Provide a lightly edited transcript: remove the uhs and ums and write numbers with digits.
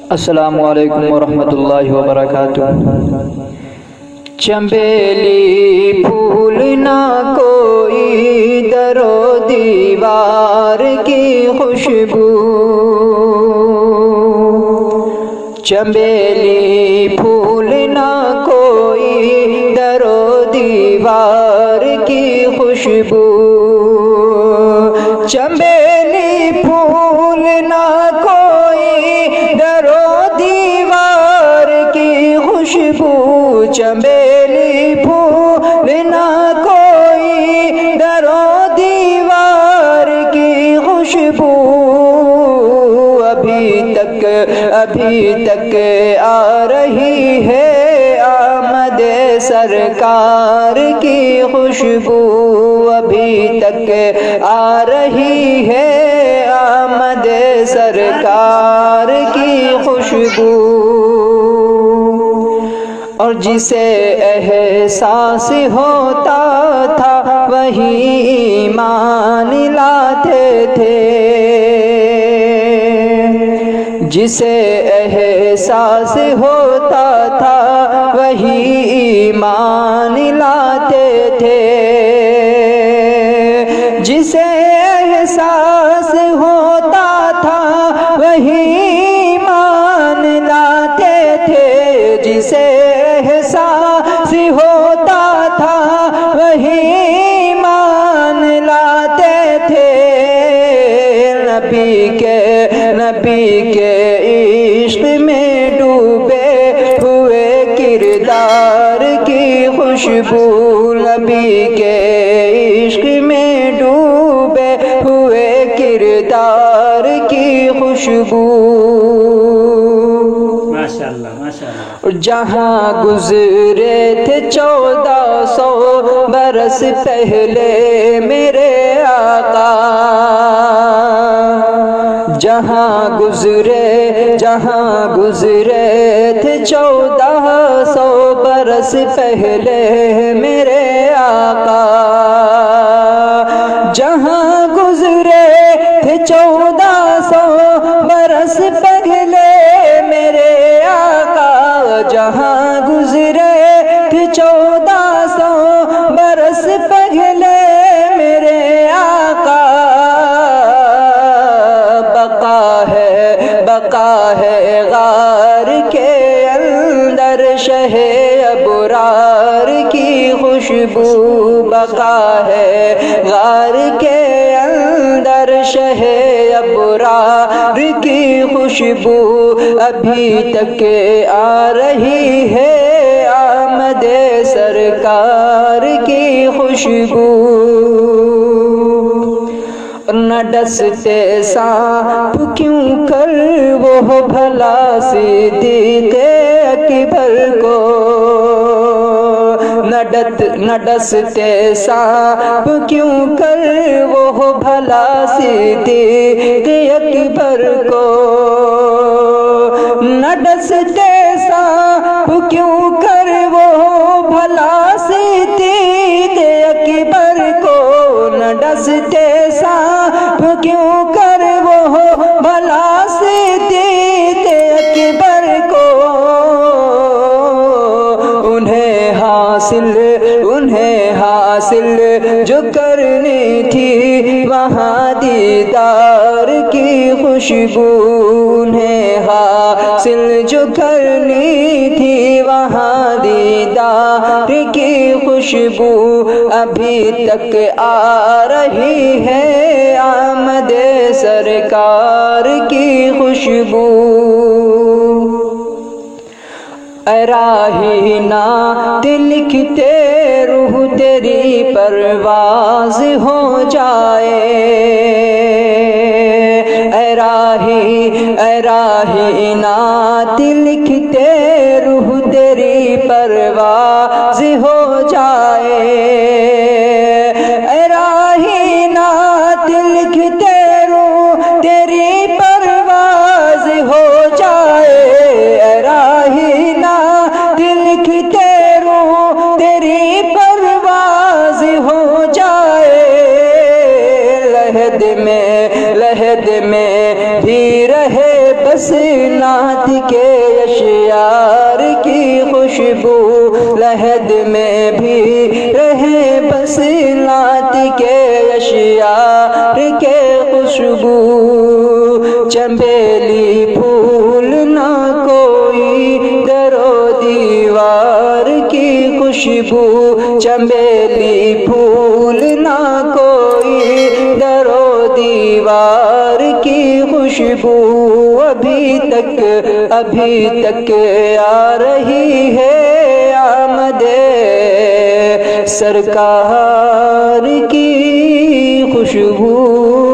السلام علیکم ورحمۃ اللہ وبرکاتہ۔ چنبیلی پھول نہ کوئی در و دیوار کی خوشبو، چنبیلی پھول نہ کوئی در و دیوار کی خوشبو، چنبیلی پھول نہ کوئی در و دیوار کی خوشبو، چنبیلی پھول نہ کوئی در و دیوار کی خوشبو، ابھی تک آ رہی ہے آمد سرکار کی خوشبو، ابھی تک آ رہی ہے آمد سرکار کی خوشبو، اور جسے احساس ہوتا تھا وہی ایمان لاتے تھے، جسے احساس ہوتا تھا وہی ایمان لاتے تھے، جسے احساس ہوتا تھا وہی ایمان لاتے تھے، جسے احساس ہوتا تھا وہی ایمان لاتے تھے، نبی کے عشق میں ڈوبے ہوئے کردار کی خوشبو، نبی کے عشق میں ڈوبے ہوئے کردار کی خوشبو، جہاں گزرے تھے 1400 برس پہلے میرے آقا، جہاں گزرے تھے 1400 برس پہلے میرے آقا، جہاں گزرے تھے 1400 برس پہلے میرے آقا، جہاں گزرے تھے 1400 برس پہلے میرے آقا، بقا ہے غار کے اندر شہ ابرار کی خوشبو، بقا ہے غار کے اندر شہ ابرار کی خوشبو، ابھی تک آ رہی ہے آمد سرکار کی خوشبو، نہ ڈستے سانپ کیوں کر وہ بھلا صدیق اکبر کو، نہ ڈستے سانپ کیوں کر وہ بھلا صدیق اکبر کو، نہ ڈستے سانپ کیوں کر وہ بھلا صدیق اکبر کو، نہ ڈستے سانپ کیوں کر وہ بھلا صدیق اکبر کو، انہیں حاصل جو کرنی تھی وہاں دیدار کی خوشبو، انہیں حاصل جو کرنی تھی وہاں دیدار کی خوشبو، ابھی تک آ رہی ہے آمد سرکار کی خوشبو، اے راہی نعت لکھتے روح تیری پرواز ہو جائے، اے راہی نعت لکھتے روح تیری پرواز ہو جائے، اے راہی نعت لکھتے روح تیری پرواز ہو جائے، اے راہی نعت لکھتے روح تیری پرواز ہو جائے، لحد میں بھی رہے بس بس نعت کے اشعار کی خوشبو، لحد میں بھی رہے بس نعت کے اشعار کے خوشبو، چنبیلی پھول نہ کوئی در و دیوار کی خوشبو، چنبیلی پھول نہ کوئی در و دیوار کی خوشبو، ابھی تک آ رہی ہے آمد سرکار کی خوشبو۔